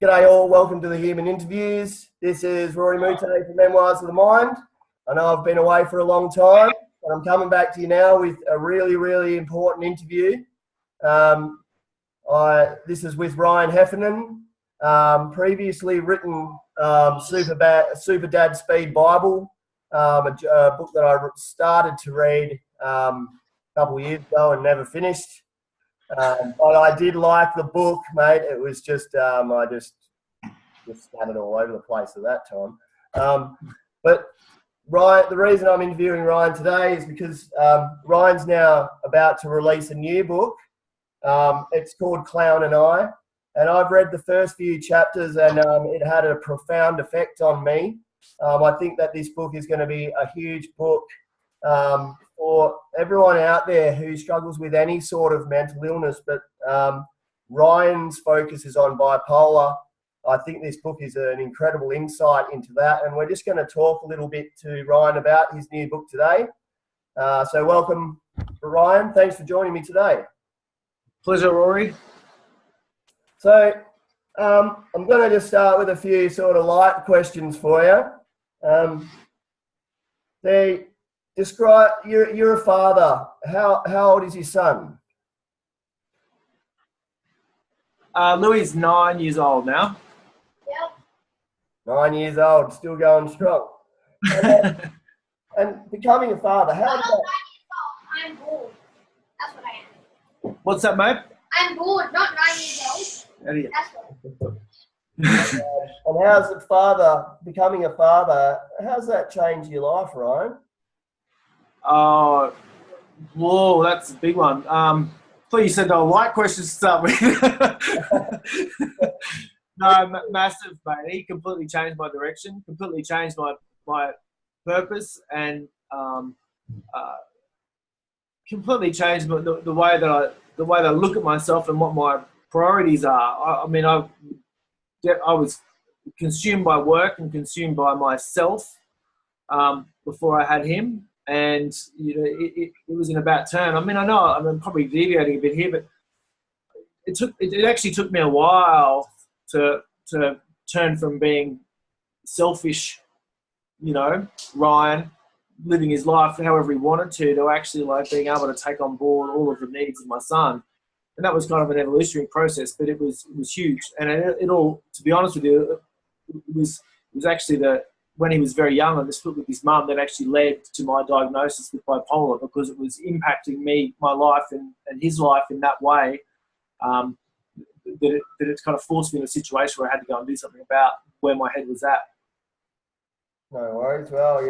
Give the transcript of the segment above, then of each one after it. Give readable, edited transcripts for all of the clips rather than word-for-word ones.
G'day all, welcome to the Human Interviews. This is Rory Mute from Memoirs of the Mind. I know I've been away for a long time, but I'm coming back to you now with a really important interview. This is with Ryan Heffernan, previously written Super Dad Speed Bible, a book that I started to read a couple of years ago and never finished. But I did like the book, mate. It was just, I just scattered all over the place at that time. But Ryan, the reason I'm interviewing Ryan today is because Ryan's now about to release a new book. It's called Clown and I, and I've read the first few chapters, and it had a profound effect on me. I think that this book is going to be a huge book for everyone out there who struggles with any sort of mental illness, but Ryan's focus is on bipolar. I think this book is an incredible insight into that, and we're just going to talk a little bit to Ryan about his new book today. So welcome, Ryan. Thanks for joining me today. Pleasure, Rory. So I'm going to just start with a few sort of light questions for you. Describe, you're a father. How old is your son? Louis is 9 years old now. Yep. 9 years old, still going strong. And becoming a father, how did that... I'm bored. That's what I am. What's that, mate? I'm bored, not 9 years old. That's what. And how's becoming a father, how's that changed your life, Ryan? Oh, whoa, that's a big one. Thought you said no light questions to start with. No, massive, mate. He completely changed my direction, completely changed my purpose, and completely changed the way that I look at myself and what my priorities are. I mean, I was consumed by work and consumed by myself before I had him. And you know, it was in a bad turn. I mean, I know I'm probably deviating a bit here, but it actually took me a while to turn from being selfish, you know, Ryan living his life however he wanted to actually like being able to take on board all of the needs of my son. And that was kind of an evolutionary process, but it was huge. And it all, to be honest with you, it was actually when he was very young and the split with his mum that actually led to my diagnosis with bipolar, because it was impacting me, my life and his life in that way, that it kind of forced me in a situation where I had to go and do something about where my head was at. No worries. Well,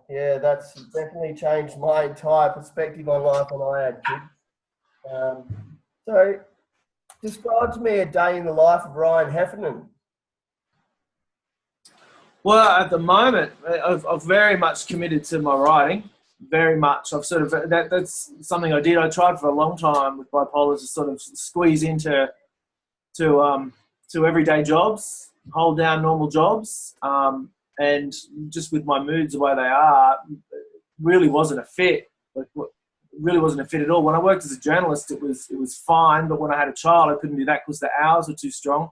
yeah, that's definitely changed my entire perspective on life when I had kids. So describe to me a day in the life of Ryan Heffernan. Well, at the moment, I've very much committed to my writing. Very much. I've sort of that's something I did. I tried for a long time with bipolar to sort of squeeze into everyday jobs, hold down normal jobs, and just with my moods the way they are, really wasn't a fit. Really wasn't a fit at all. When I worked as a journalist, it was fine, but when I had a child, I couldn't do that because the hours were too strong.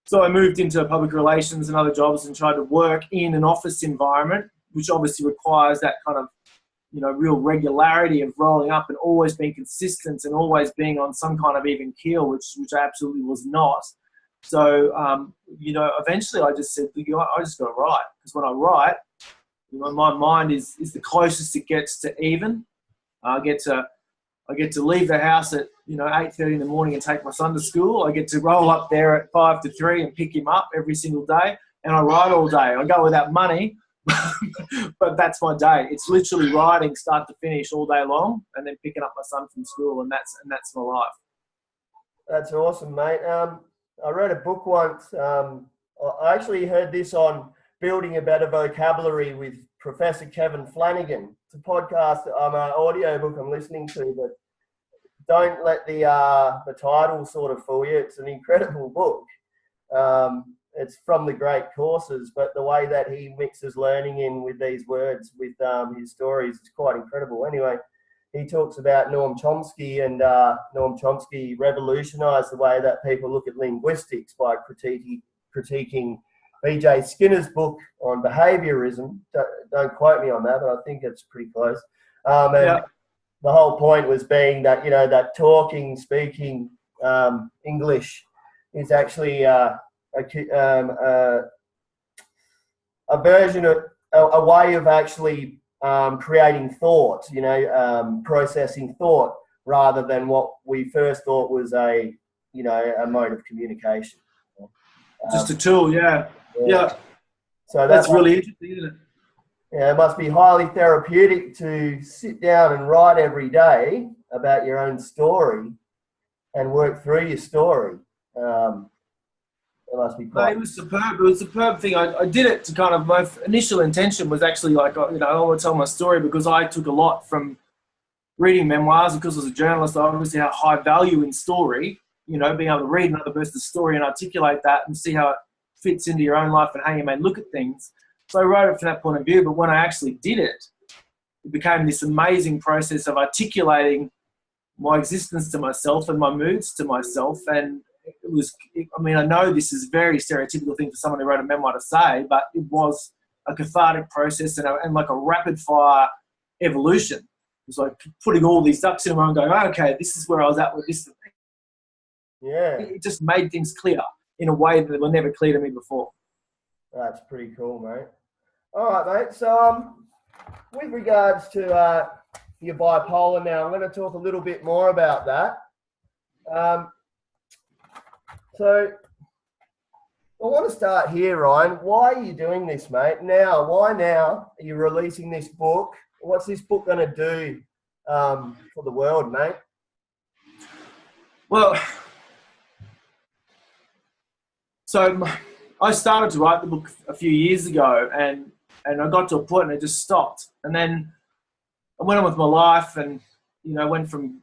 So I moved into public relations and other jobs and tried to work in an office environment, which obviously requires that kind of, you know, real regularity of rolling up and always being consistent and always being on some kind of even keel, which I absolutely was not. So, you know, eventually I just said, you know, I just got to write, because when I write, you know, my mind is the closest it gets to even. I get to leave the house at, you know, 8:30 in the morning and take my son to school. I get to roll up there at 2 to 3 and pick him up every single day, and I write all day. I go without money, but that's my day. It's literally writing start to finish all day long, and then picking up my son from school, and that's my life. That's awesome, mate. I read a book once. I actually heard this on Building a Better Vocabulary with Professor Kevin Flanagan. It's a podcast, an audio book I'm listening to, but don't let the title sort of fool you. It's an incredible book. It's from the great courses, but the way that he mixes learning in with these words, with his stories, is quite incredible. Anyway, he talks about Noam Chomsky, and Noam Chomsky revolutionised the way that people look at linguistics by critiquing B.J. Skinner's book on behaviourism. Don't quote me on that, but I think it's pretty close. And the whole point was being that, that talking, speaking English is actually a version of a way of actually creating thought, processing thought, rather than what we first thought was a mode of communication. Just a tool, yeah. So that's really interesting, isn't it? Yeah, it must be highly therapeutic to sit down and write every day about your own story and work through your story. It must be quite... No, it was superb. It was a superb thing. I did it to kind of, my initial intention was actually like, I want to tell my story because I took a lot from reading memoirs. Because as a journalist, I obviously have high value in story, being able to read another person's story and articulate that and see how it fits into your own life and how you may look at things. So I wrote it from that point of view, but when I actually did it, it became this amazing process of articulating my existence to myself and my moods to myself. And I know this is a very stereotypical thing for someone who wrote a memoir to say, but it was a cathartic process and like a rapid fire evolution. It was like putting all these ducks in a row and going, okay, this is where I was at with this. Yeah. It just made things clear in a way that were never clear to me before. That's pretty cool, mate. All right, mate. So, with regards to your bipolar now, I'm going to talk a little bit more about that. So, I want to start here, Ryan. Why are you doing this, mate? Why now are you releasing this book? What's this book going to do for the world, mate? Well, so I started to write the book a few years ago, and I got to a point and it just stopped. And then I went on with my life and, went from,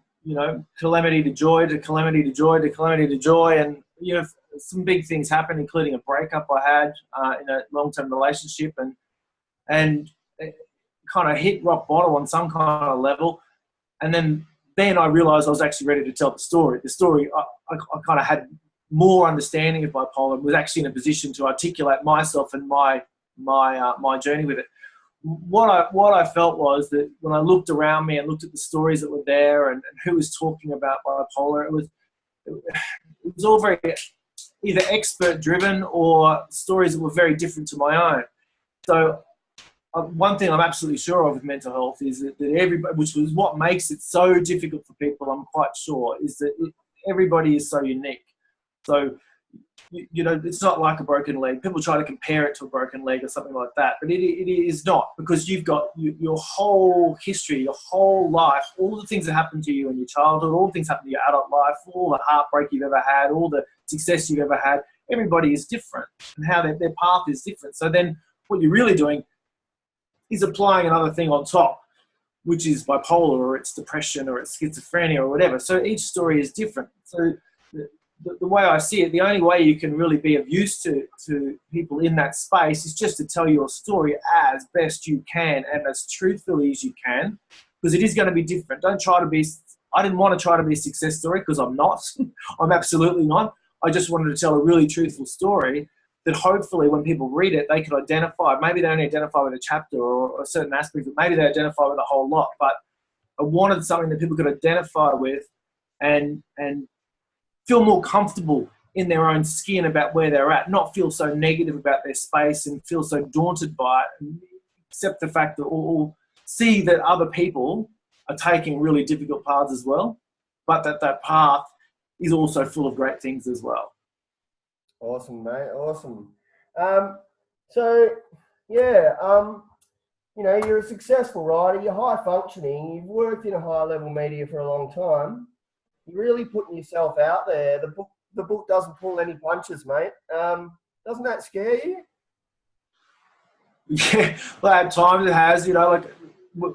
calamity to joy to calamity to joy to calamity to joy. And, some big things happened, including a breakup I had in a long-term relationship, and it kind of hit rock bottom on some kind of level. And then I realized I was actually ready to tell the story. The story, I kind of had more understanding of bipolar and was actually in a position to articulate myself and my journey with it. What I felt was that when I looked around me and looked at the stories that were there and who was talking about bipolar, it was all very either expert driven or stories that were very different to my own. So one thing I'm absolutely sure of with mental health is that everybody, which was what makes it so difficult for people, I'm quite sure, is that everybody is so unique. So, it's not like a broken leg. People try to compare it to a broken leg or something like that, but it is not, because you've got your whole history, your whole life, all the things that happened to you in your childhood, all the things that happened to your adult life, all the heartbreak you've ever had, all the success you've ever had. Everybody is different and how their path is different. So then what you're really doing is applying another thing on top, which is bipolar or it's depression or it's schizophrenia or whatever. So each story is different. So the way I see it, the only way you can really be of use to people in that space is just to tell your story as best you can and as truthfully as you can, because it is going to be different. Don't try to be, I didn't want to try to be a success story because I'm not. I'm absolutely not. I just wanted to tell a really truthful story that hopefully when people read it, they could identify. Maybe they only identify with a chapter or a certain aspect, but maybe they identify with a whole lot. But I wanted something that people could identify with and feel more comfortable in their own skin about where they're at, not feel so negative about their space and feel so daunted by it, and accept the fact that or see that other people are taking really difficult paths as well, but that path is also full of great things as well. Awesome, mate. Awesome. So, yeah, you're a successful writer. You're high functioning. You've worked in a high level media for a long time. You're really putting yourself out there. The book doesn't pull any punches, mate. Doesn't that scare you? Yeah, well, at times it has. Like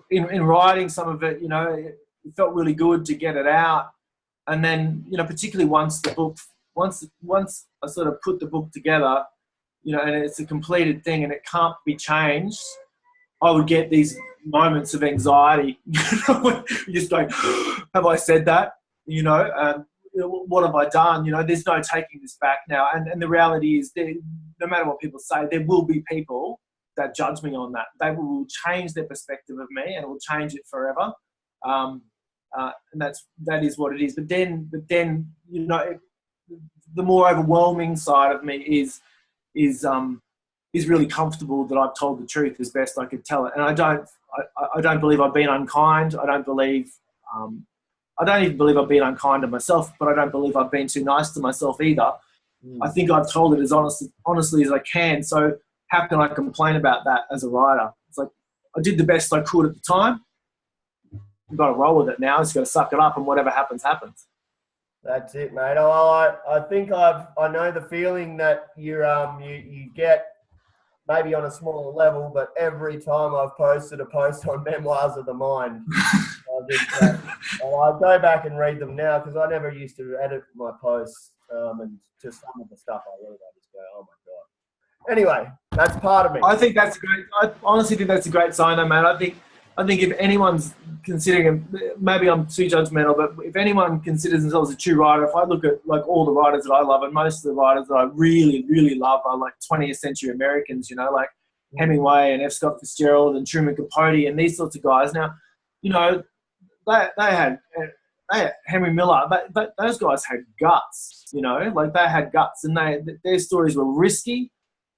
in writing some of it, it felt really good to get it out, and then particularly once I sort of put the book together, and it's a completed thing and it can't be changed, I would get these moments of anxiety. You're just going, have I said that? What have I done? There's no taking this back now. And the reality is, no matter what people say, there will be people that judge me on that. They will change their perspective of me, and it will change it forever. And that is what it is. But then, the more overwhelming side of me is really comfortable that I've told the truth as best I could tell it. And I don't believe I've been unkind. I don't even believe I've been unkind to myself, but I don't believe I've been too nice to myself either. I think I've told it as honestly as I can. So how can I complain about that as a writer? It's like, I did the best I could at the time. I've got to roll with it now. Just got to suck it up, and whatever happens, happens. That's it, mate. I think I know the feeling that you get, maybe on a smaller level, but every time I've posted a post on Memoirs of the Mind, I go back and read them now, because I never used to edit my posts, and just some of the stuff I read, I just go, oh my God. Anyway, that's part of me. I honestly think that's a great sign, though, man. I think if anyone's considering, maybe I'm too judgmental, but if anyone considers themselves a true writer, if I look at like all the writers that I love, and most of the writers that I really, really love are like 20th century Americans, like Hemingway and F. Scott Fitzgerald and Truman Capote and these sorts of guys. Now, they had Henry Miller, but those guys had guts, like they had guts, and their stories were risky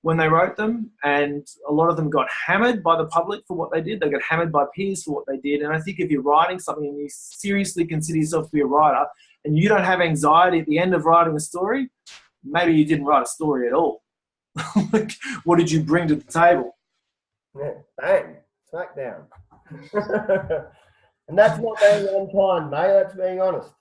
when they wrote them, and a lot of them got hammered by the public for what they did. They got hammered by peers for what they did. And I think if you're writing something and you seriously consider yourself to be a writer and you don't have anxiety at the end of writing a story, maybe you didn't write a story at all. Like, what did you bring to the table? Yeah, bang, smack down. And that's not being unkind, mate. That's being honest.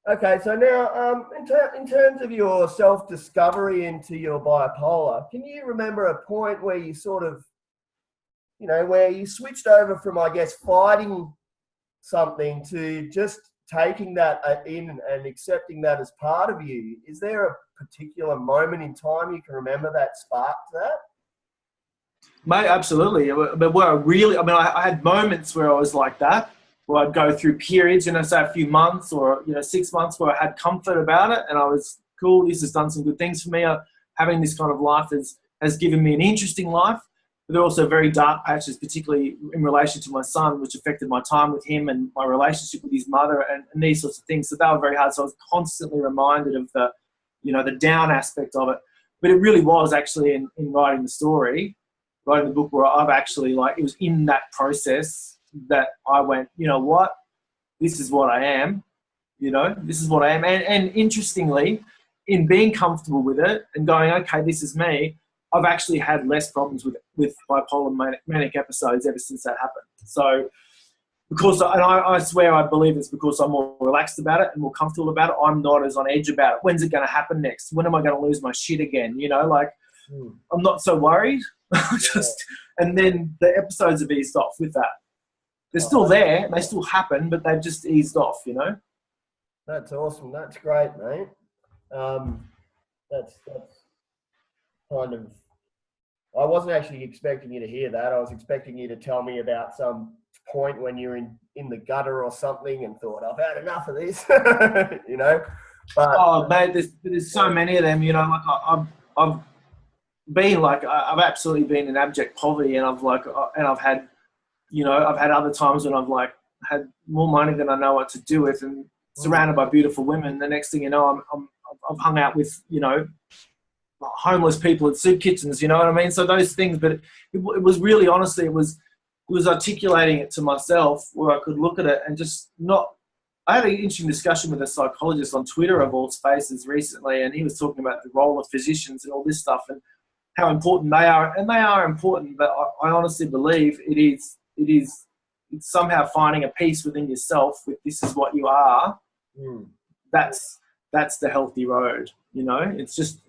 Okay, so now, in terms of your self-discovery into your bipolar, can you remember a point where you sort of, where you switched over from, I guess, fighting something to just taking that in and accepting that as part of you? Is there a particular moment in time you can remember that sparked that? Mate, absolutely. But I had moments where I was like that, where I'd go through periods, say a few months or, 6 months where I had comfort about it and I was cool. This has done some good things for me. Having this kind of life has given me an interesting life, but there are also very dark patches, particularly in relation to my son, which affected my time with him and my relationship with his mother and these sorts of things. So they were very hard. So I was constantly reminded of the down aspect of it. But it really was actually in writing the book, where I've actually, it was in that process that I went, you know what, this is what I am, this is what I am. And interestingly, in being comfortable with it and going, okay, this is me, I've actually had less problems with bipolar manic episodes ever since that happened. So I swear I believe it's because I'm more relaxed about it and more comfortable about it. I'm not as on edge about it. When's it going to happen next? When am I going to lose my shit again? I'm not so worried. And then the episodes have eased off with that. They're still there, and they still happen, but they've just eased off, That's awesome. That's great, mate. That's kind of... I wasn't actually expecting you to hear that. I was expecting you to tell me about some point when you're in the gutter or something and thought, I've had enough of this, But, oh, mate, there's so many of them, I've been I've absolutely been in abject poverty, and I've had other times when I've had more money than I know what to do with, and surrounded by beautiful women. The next thing you know, I've hung out with homeless people at soup kitchens. You know what I mean? So those things, but it was really, honestly, it was articulating it to myself where I could look at it and just not. I had an interesting discussion with a psychologist on Twitter of all spaces recently, and he was talking about the role of physicians and all this stuff and how important they are, and they are important. But I honestly believe it's somehow finding a peace within yourself with this is what you are. That's the healthy road. It's just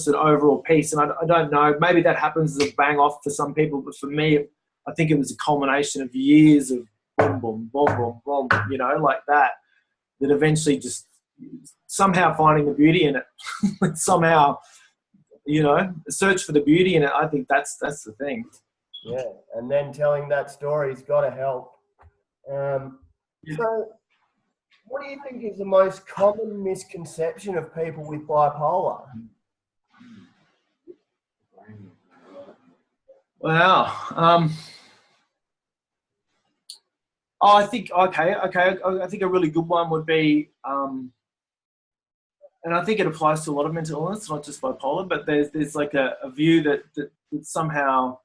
an overall peace. And I don't know, maybe that happens as a bang off for some people, but for me, I think it was a culmination of years of boom, boom, boom, boom, boom, like that eventually just somehow finding the beauty in it. Somehow, search for the beauty in it. I think that's the thing. Yeah, and then telling that story's got to help. So, what do you think is the most common misconception of people with bipolar? Wow. I think I think a really good one would be, and I think it applies to a lot of mental illness, not just bipolar. But there's like a view that somehow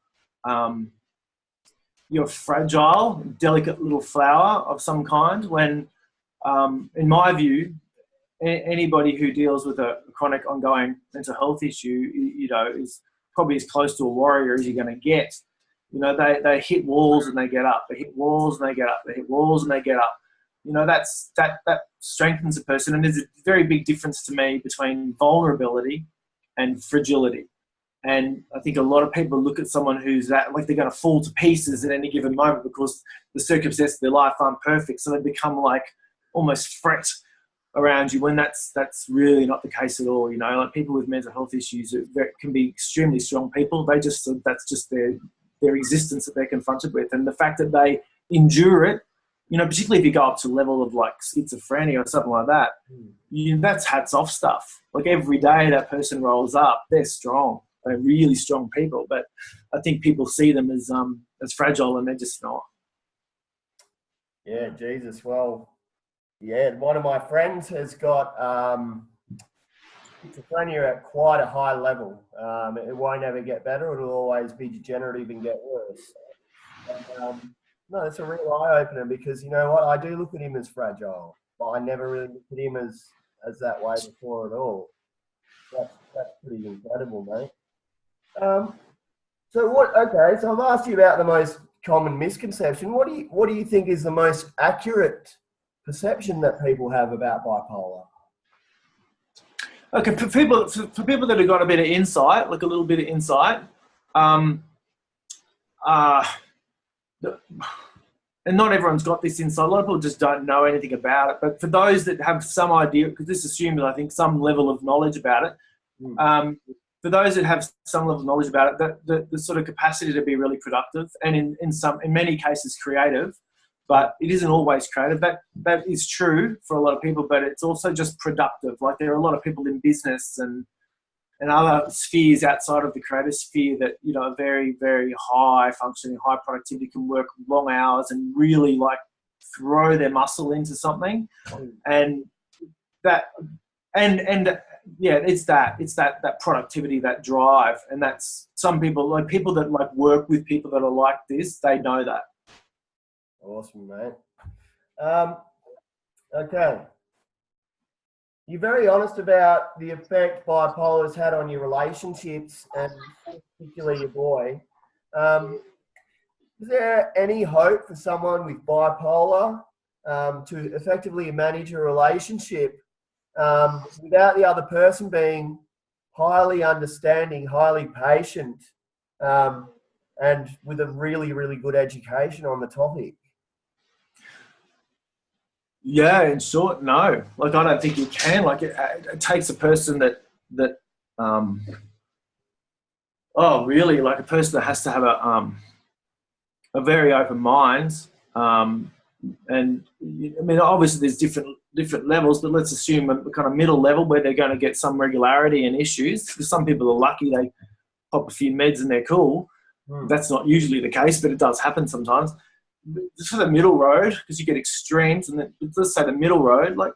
you're a fragile, delicate little flower of some kind. When, in my view, anybody who deals with a chronic, ongoing mental health issue, is probably as close to a warrior as you're going to get. They hit walls and they get up. They hit walls and they get up. They hit walls and they get up. That strengthens a person. And there's a very big difference to me between vulnerability and fragility. And I think a lot of people look at someone who's that, like they're going to fall to pieces at any given moment because the circumstances of their life aren't perfect. So they become like almost fret around you, when that's really not the case at all. Like people with mental health issues can be extremely strong people. That's just their existence that they're confronted with, and the fact that they endure it, particularly if you go up to a level of like schizophrenia or something like that, that's hats off stuff. Like every day that person rolls up, they're strong. They're really strong people, but I think people see them as fragile, and they're just not. Yeah, Jesus. Well, yeah, one of my friends has got schizophrenia at quite a high level. It won't ever get better. It'll always be degenerative and get worse. No, it's a real eye-opener, because you know what? I do look at him as fragile, but I never really looked at him as that way before at all. That's pretty incredible, mate. So I've asked you about the most common misconception. What do you think is the most accurate perception that people have about bipolar? Okay, for people that have got a bit of insight, like a little bit of insight, and not everyone's got this insight. A lot of people just don't know anything about it. But for those that have some idea, because this assumes, I think, some level of knowledge about it, for those that have some level of knowledge about it, the sort of capacity to be really productive and in many cases creative, but it isn't always creative. That is true for a lot of people, but it's also just productive. Like there are a lot of people in business and other spheres outside of the creative sphere that, are very, very high functioning, high productivity, can work long hours and really like throw their muscle into something. And it's that productivity, that drive. And that's some people, like people that like work with people that are like this, they know that. Awesome, mate. Okay. You're very honest about the effect bipolar has had on your relationships, and particularly your boy. Is there any hope for someone with bipolar to effectively manage a relationship without the other person being highly understanding, highly patient, and with a really, really good education on the topic? Yeah, in short, no. Like I don't think you can. Like it takes a person that really, like a person that has to have a very open mind. And I mean, obviously there's different levels, but let's assume a kind of middle level where they're going to get some regularity and issues. Because some people are lucky, they pop a few meds and they're cool. That's not usually the case, but it does happen sometimes. Just for the middle road, because you get extremes, and let's say the middle road, like,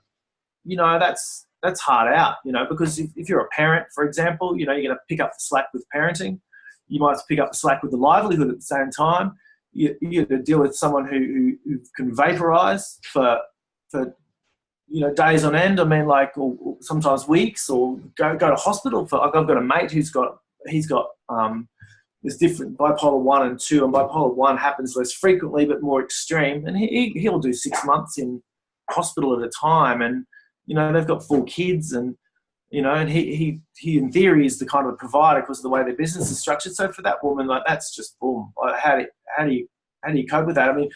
that's hard out, because if you're a parent, for example, you're going to pick up the slack with parenting. You might have to pick up the slack with the livelihood at the same time. You have to deal with someone who can vaporize for days on end. I mean, like, or sometimes weeks, or go to hospital for. Like, I've got a mate he's got there's different bipolar 1 and 2, and bipolar 1 happens less frequently but more extreme, and he'll do 6 months in hospital at a time, and they've got 4 kids, and and he in theory is the kind of provider because of the way their business is structured. So for that woman, like, that's just boom. Like, how do you cope with that? I mean,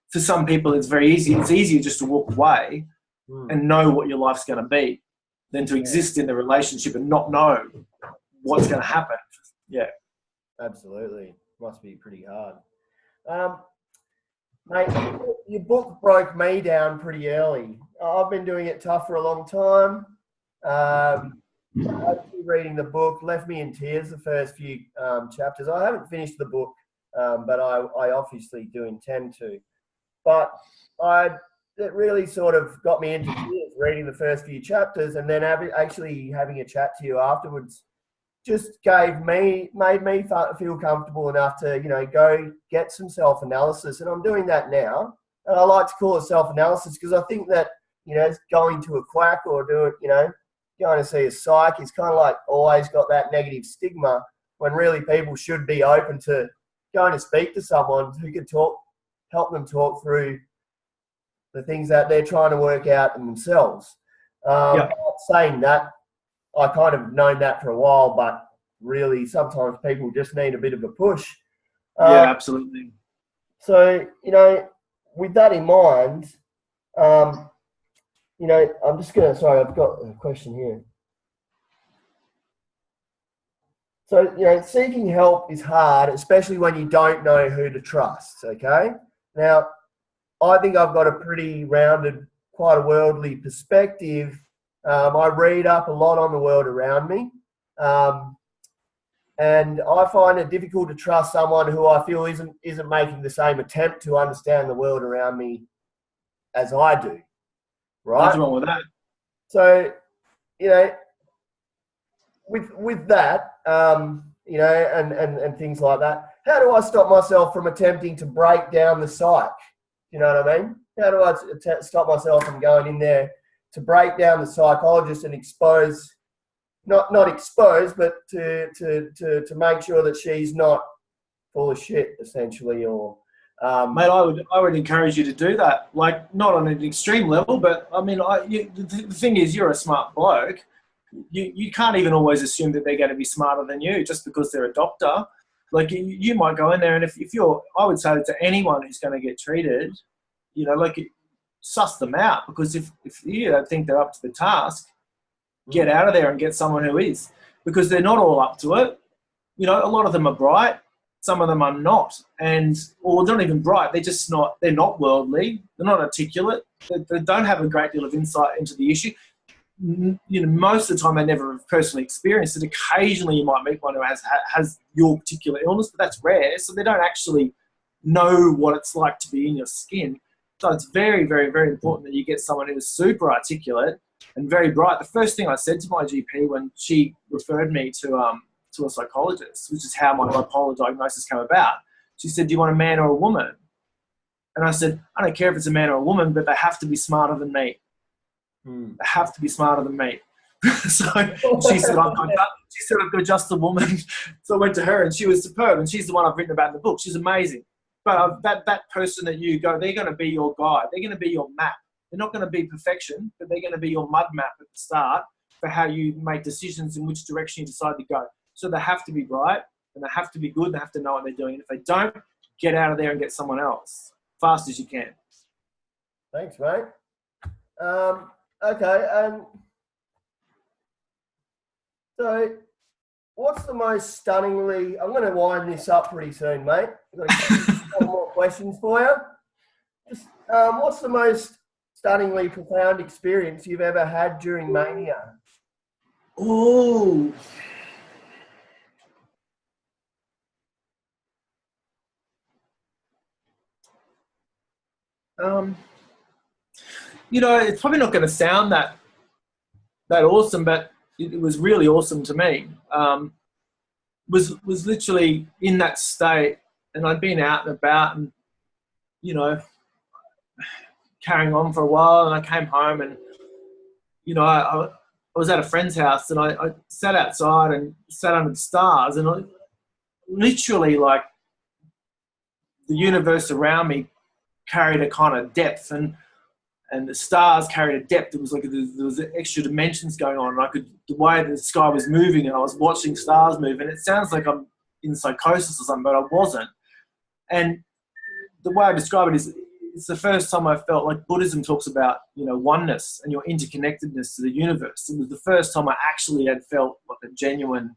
for some people it's very easy. It's easier just to walk away and know what your life's going to be than to exist in the relationship and not know what's going to happen. Yeah. Absolutely. Must be pretty hard. Mate, your book broke me down pretty early. I've been doing it tough for a long time. Reading the book left me in tears the first few chapters. I haven't finished the book, but I obviously do intend to. But it really sort of got me into tears reading the first few chapters, and then actually having a chat to you afterwards just made me feel comfortable enough to, go get some self-analysis. And I'm doing that now. And I like to call it self-analysis because I think that, going to a quack or going to see a psych is kind of like always got that negative stigma, when really people should be open to going to speak to someone who can help them talk through the things that they're trying to work out in themselves. Saying that, I kind of known that for a while, but really sometimes people just need a bit of a push. Yeah, absolutely. So, with that in mind, I'm just sorry, I've got a question here. So, seeking help is hard, especially when you don't know who to trust, okay? Now, I think I've got a pretty rounded, quite a worldly perspective. I read up a lot on the world around me. And I find it difficult to trust someone who I feel isn't making the same attempt to understand the world around me as I do. Right? Nothing wrong with that. So, with that, and things like that, how do I stop myself from attempting to break down the psyche? You know what I mean? How do I stop myself from going in there to break down the psychologist and expose, not expose, but to make sure that she's not full of shit, essentially, or mate, I would encourage you to do that. Like, not on an extreme level, but I mean, the thing is, you're a smart bloke. You can't even always assume that they're going to be smarter than you just because they're a doctor. Like, you might go in there, and if I would say to anyone who's going to get treated, suss them out, because if you don't think they're up to the task, get out of there and get someone who is, because they're not all up to it. A lot of them are bright, some of them are not, or they're not even bright. They're not worldly. They're not articulate. They don't have a great deal of insight into the issue. Most of the time they never have personally experienced it. Occasionally you might meet one who has your particular illness, but that's rare. So they don't actually know what it's like to be in your skin. So it's very, very, very important that you get someone who is super articulate and very bright. The first thing I said to my GP when she referred me to a psychologist, which is how my bipolar diagnosis came about, she said, "Do you want a man or a woman?" And I said, "I don't care if it's a man or a woman, but they have to be smarter than me. They have to be smarter than me." So she said, I've got just a woman. So I went to her, and she was superb, and she's the one I've written about in the book. She's amazing. But that person that you go, they're going to be your guide. They're going to be your map. They're not going to be perfection, but they're going to be your mud map at the start for how you make decisions in which direction you decide to go. So they have to be bright, and they have to be good. They have to know what they're doing. And if they don't, get out of there and get someone else fast as you can. Thanks, mate. Okay, so what's the most stunningly... I'm going to wind this up pretty soon, mate. I've got a couple more questions for you. Just, what's the most stunningly profound experience you've ever had during mania? Oh... it's probably not going to sound that awesome, but it was really awesome to me. Was literally in that state, and I'd been out and about, and carrying on for a while, and I came home, and I was at a friend's house, and I sat outside and sat under the stars, and I literally, like, the universe around me carried a kind of depth, and the stars carried a depth. It was like there was extra dimensions going on, and the way the sky was moving, and I was watching stars move, and it sounds like I'm in psychosis or something, but I wasn't. And the way I describe it is, it's the first time I felt like Buddhism talks about, oneness and your interconnectedness to the universe. It was the first time I actually had felt like a genuine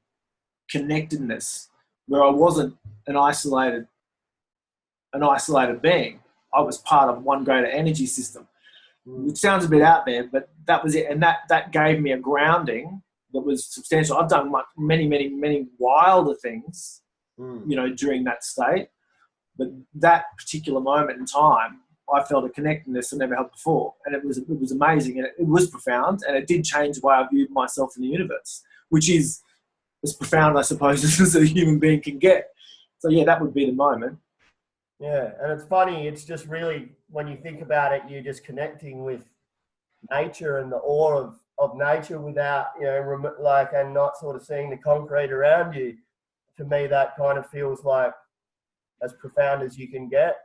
connectedness where I wasn't an isolated being. I was part of one greater energy system. It sounds a bit out there, but that was it. And that gave me a grounding that was substantial. I've done many wilder things, you know, during that state. But that particular moment in time, I felt a connectedness I never had before. And it was amazing, and it was profound, and it did change the way I viewed myself in the universe, which is as profound, I suppose, as a human being can get. So, yeah, that would be the moment. Yeah, and it's funny, it's just really, when you think about it, you're just connecting with nature and the awe of nature without, you know, and not sort of seeing the concrete around you. To me, that kind of feels like as profound as you can get.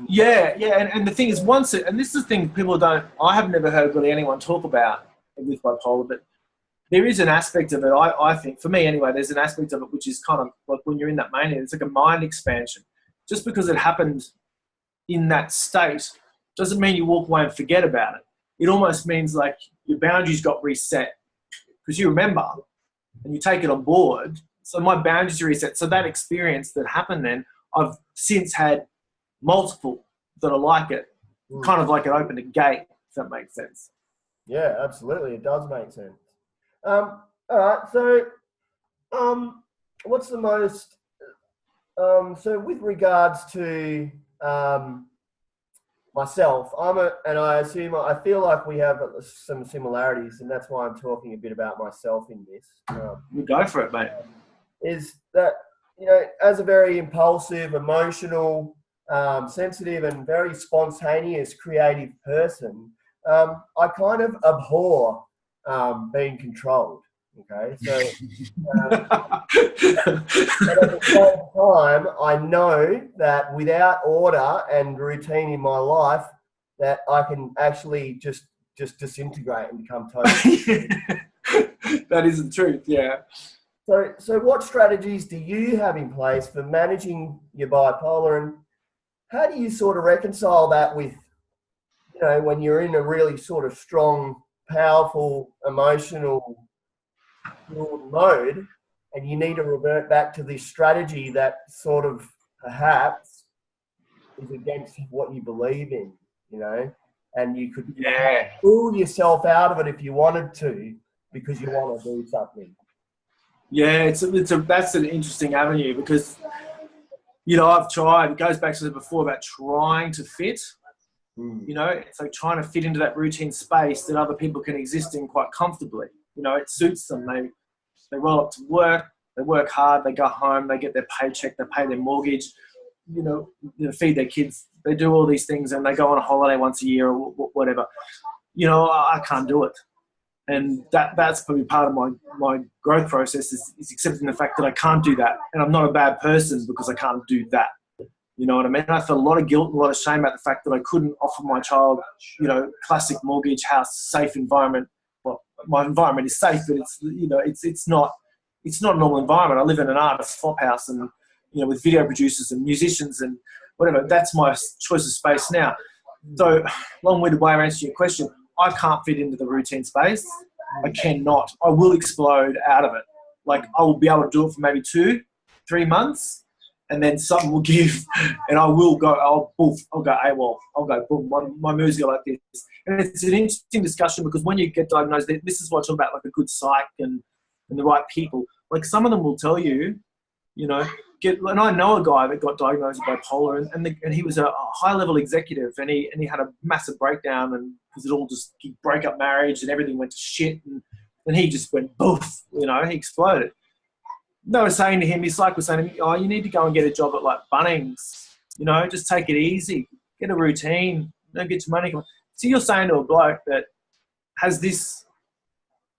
Yeah, and the thing is, and this is the thing I have never heard really anyone talk about with bipolar, but there is an aspect of it, I think, for me anyway, there's an aspect of it which is kind of like when you're in that mania, it's like a mind expansion. Just because it happened in that state doesn't mean you walk away and forget about it. It almost means like your boundaries got reset because you remember and you take it on board. So my boundaries are reset. So that experience that happened then, I've since had multiple that are like it. Kind of like it opened a gate, if that makes sense. Yeah, absolutely. It does make sense. All right. So, what's the most... so with regards to myself, I feel like we have some similarities, and that's why I'm talking a bit about myself in this. You go for it, mate. Is that, you know, as a very impulsive, emotional, sensitive, and very spontaneous, creative person, I kind of abhor being controlled. Okay, so but at the same time, I know that without order and routine in my life, that I can actually just disintegrate and become totally. That is the truth, yeah. So what strategies do you have in place for managing your bipolar, and how do you sort of reconcile that with, you know, when you're in a really sort of strong, powerful, emotional mode, and you need to revert back to this strategy that sort of perhaps is against what you believe in, you know, and you could pull yourself out of it if you wanted to because you want to do something. Yeah, that's an interesting avenue because, you know, I've tried. It goes back to before about trying to fit. You know, it's like trying to fit into that routine space that other people can exist in quite comfortably. You know, it suits them. They roll up to work, they work hard, they go home, they get their paycheck, they pay their mortgage, you know, feed their kids. They do all these things and they go on a holiday once a year or whatever. You know, I can't do it. And that's probably part of my growth process is accepting the fact that I can't do that. And I'm not a bad person because I can't do that. You know what I mean? I felt a lot of guilt and a lot of shame about the fact that I couldn't offer my child, you know, classic mortgage, house, safe environment. Well, my environment is safe, but it's, you know, it's not a normal environment. I live in an artist flop house and, you know, with video producers and musicians and whatever. That's my choice of space now. So, long-winded way of answering your question, I can't fit into the routine space. I cannot. I will explode out of it. Like, I will be able to do it for maybe 2-3 months, and then something will give, and I will go, I'll go AWOL. I'll go, boom, my moves go like this. And it's an interesting discussion because when you get diagnosed, this is what I talk about, like a good psych and the right people. Like, some of them will tell you, you know, and I know a guy that got diagnosed with bipolar, and he was a high-level executive, and he had a massive breakdown, and because it all just, he broke up marriage and everything went to shit, and he just went boof, you know, he exploded. They were saying to him, his psych was saying to him, oh, you need to go and get a job at like Bunnings, you know, just take it easy, get a routine, don't get your money. So you're saying to a bloke that has this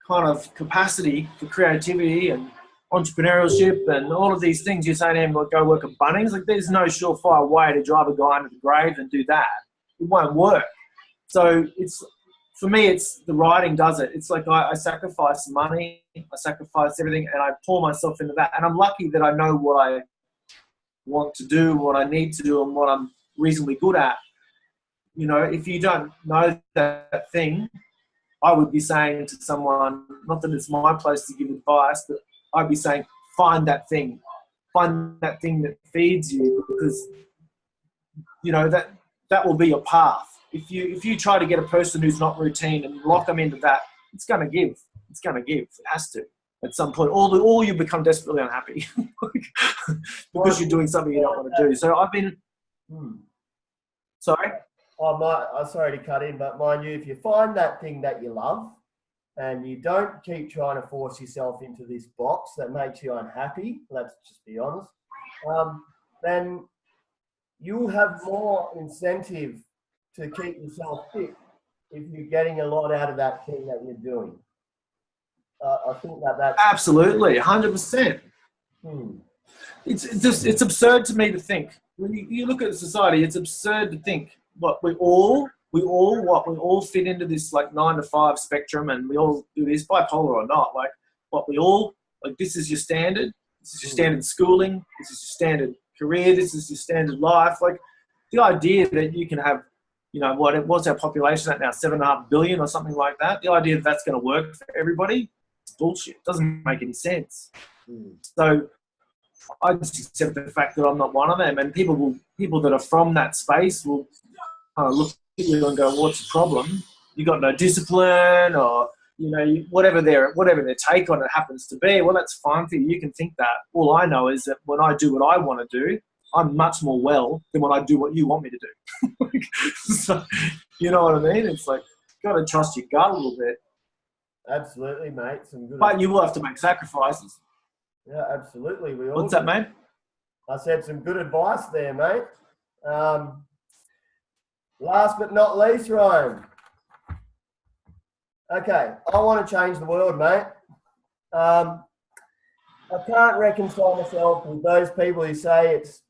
kind of capacity for creativity and entrepreneurship and all of these things, you're saying to him, well, go work at Bunnings. Like, there's no surefire way to drive a guy into the grave and do that. It won't work. So it's, for me, it's the writing does it. It's like I sacrifice money, I sacrifice everything, and I pour myself into that. And I'm lucky that I know what I want to do, what I need to do, and what I'm reasonably good at. You know, if you don't know that thing, I would be saying to someone, not that it's my place to give advice, but I'd be saying, find that thing. find that thing that feeds you, because that will be your path. If you try to get a person who's not routine and lock them into that, it's going to give. It has to at some point. Or you become desperately unhappy because you're doing something you don't want to do. So I've been. Sorry. I'm sorry to cut in, but mind you, if you find that thing that you love, and you don't keep trying to force yourself into this box that makes you unhappy, let's just be honest, then you'll have more incentive to keep yourself fit if you're getting a lot out of that thing that you're doing. I think that's... Absolutely, 100%. It's absurd to me to think. When you look at society, it's absurd to think what we all fit into this like 9 to 5 spectrum, and we all do this, bipolar or not. Like what we all like. This is your standard. This is your standard schooling. This is your standard career. This is your standard life. Like the idea that you can have, what's our population at now, 7.5 billion or something like that. The idea that that's going to work for everybody, it's bullshit. It doesn't make any sense. So I just accept the fact that I'm not one of them, and people that are from that space will kind of look at you and go, "What's the problem? You got no discipline, or whatever their take on it happens to be." Well, that's fine for you. You can think that. All I know is that when I do what I want to do, I'm much more well than when I do what you want me to do. So, you know what I mean? It's like you got to trust your gut a little bit. Absolutely, mate. But you will have to make sacrifices. Yeah, absolutely. What's that, mate? I said some good advice there, mate. Last but not least, Ryan. Okay, I want to change the world, mate. I can't reconcile myself with those people who say it's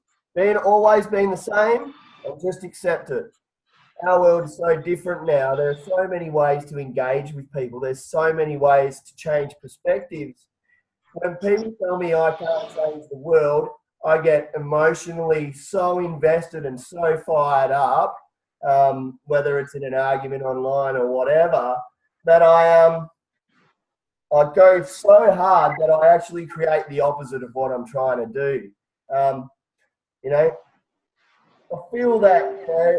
always been the same and just accept it. Our world is so different now. There are so many ways to engage with people. There's so many ways to change perspectives. When people tell me I can't change the world, I get emotionally so invested and so fired up, whether it's in an argument online or whatever, that I go so hard that I actually create the opposite of what I'm trying to do. I feel that,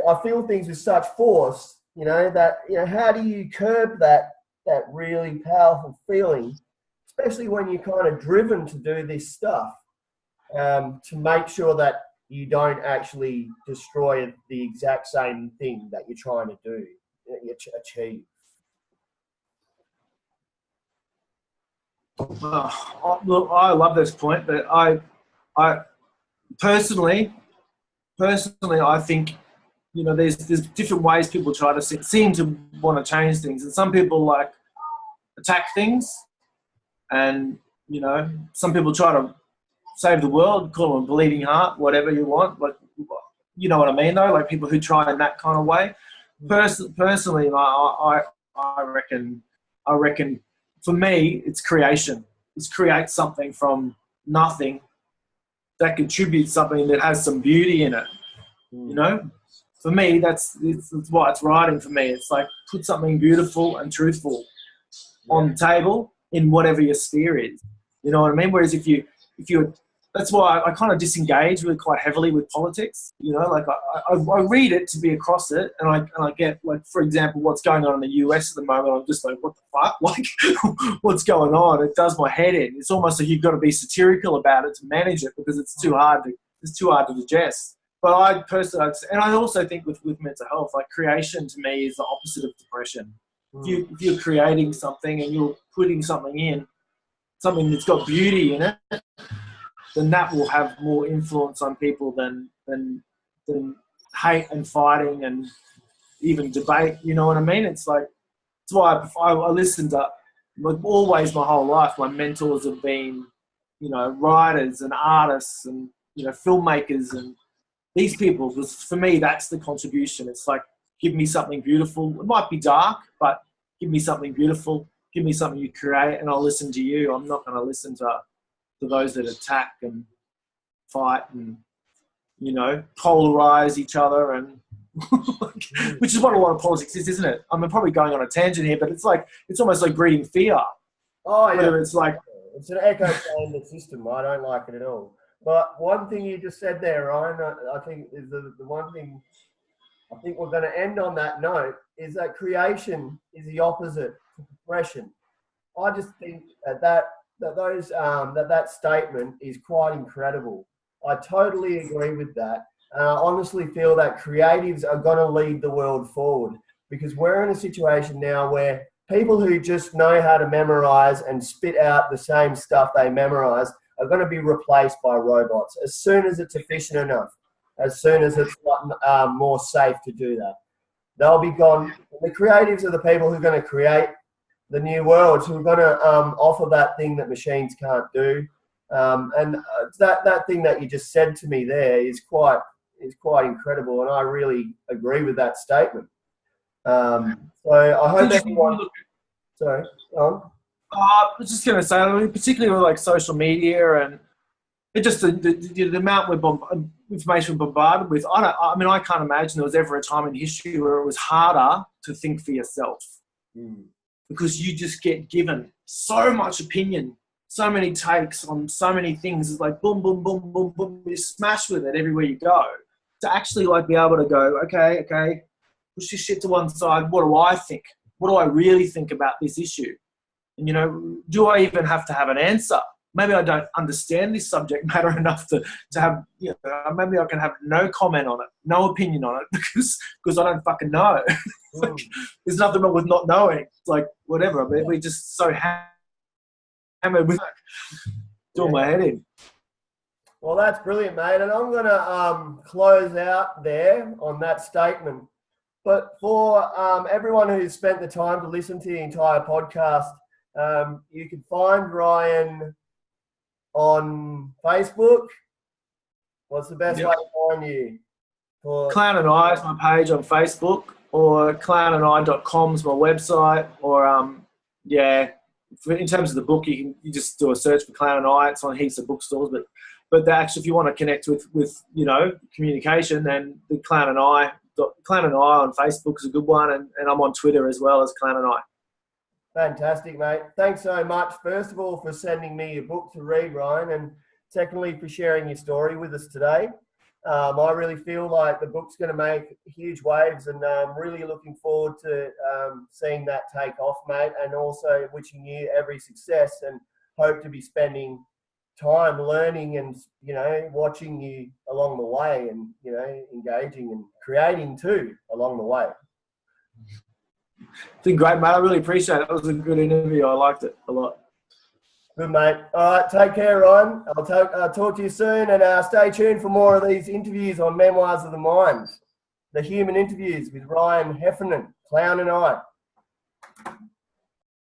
I feel things with such force, that, how do you curb that really powerful feeling, especially when you're kind of driven to do this stuff, to make sure that you don't actually destroy the exact same thing that you're trying to do, achieve. Look, I love this point, but I personally, I think, there's different ways people try to seem to want to change things, and some people like attack things, and some people try to save the world, call them a bleeding heart, whatever you want, but you know what I mean, though, like people who try in that kind of way. Personally, I reckon for me, it's creation. It's create something from nothing that contributes something that has some beauty in it. For me, that's why it's writing for me. It's like put something beautiful and truthful on the table in whatever your sphere is. You know what I mean? Whereas if you that's why I kind of disengage really quite heavily with politics. Like I read it to be across it, and I get, like, for example, what's going on in the US at the moment. I'm just like, what the fuck? Like, what's going on? It does my head in. It's almost like you've got to be satirical about it to manage it, because it's too hard to digest. But I personally, and I also think with mental health, like creation to me is the opposite of depression. If you're creating something and you're putting something in, something that's got beauty in it, then that will have more influence on people than hate and fighting and even debate. You know what I mean? It's like, that's why I listen to, like, always my whole life, my mentors have been, writers and artists and, filmmakers, and these people, because for me, that's the contribution. It's like, give me something beautiful. It might be dark, but give me something beautiful. Give me something you create, and I'll listen to you. I'm not going to listen to those that attack and fight and, polarize each other, and which is what a lot of politics is, isn't it? I'm probably going on a tangent here, but it's almost like breeding fear. Oh, yeah. Whether it's like, it's an echo chamber system. I don't like it at all. But one thing you just said there, Ryan, I think is the one thing I think we're going to end on that note is that creation is the opposite to progression. I just think that statement is quite incredible. I totally agree with that. And I honestly feel that creatives are going to lead the world forward, because we're in a situation now where people who just know how to memorize and spit out the same stuff they memorize are going to be replaced by robots as soon as it's efficient enough, as soon as it's more safe to do that. They'll be gone. The creatives are the people who are going to create the new worlds, who are going to offer that thing that machines can't do. And that thing that you just said to me there is quite incredible, and I really agree with that statement. So I hope everyone. Sorry, go on. I was just going to say, I mean, particularly with like social media and it just the amount we're information we're bombarded with. I mean, I can't imagine there was ever a time in history where it was harder to think for yourself, because you just get given so much opinion, so many takes on so many things. It's like boom, boom, boom, boom, boom. You smash with it everywhere you go. To actually like be able to go, okay, push this shit to one side. What do I think? What do I really think about this issue? And, you know, do I even have to have an answer? Maybe I don't understand this subject matter enough to have, you know, maybe I can have no comment on it, no opinion on it because I don't fucking know. Like, there's nothing wrong with not knowing. It's like, whatever. I mean, we're just so hammered with doing my head in. Well, that's brilliant, mate. And I'm going to close out there on that statement. But for everyone who's spent the time to listen to the entire podcast, you can find Ryan on Facebook. What's the best way to find you? Clown and I is my page on Facebook, or clownandi.com is my website, or in terms of the book, you just do a search for Clown and I. It's on heaps of bookstores, but actually, if you want to connect with you know, communication, then the Clown and I on Facebook is a good one, and I'm on Twitter as well as Clown and I. Fantastic, mate. Thanks so much, first of all, for sending me a book to read, Ryan, and secondly, for sharing your story with us today. I really feel like the book's going to make huge waves, and I'm really looking forward to seeing that take off, mate, and also wishing you every success, and hope to be spending time learning and, you know, watching you along the way, and, you know, engaging and creating too along the way. It's been great, mate. I really appreciate it. It was a good interview. I liked it a lot. Good, mate. All right, take care, Ryan. I'll talk to you soon, and stay tuned for more of these interviews on Memoirs of the Mind, the human interviews with Ryan Heffernan, Clown and I.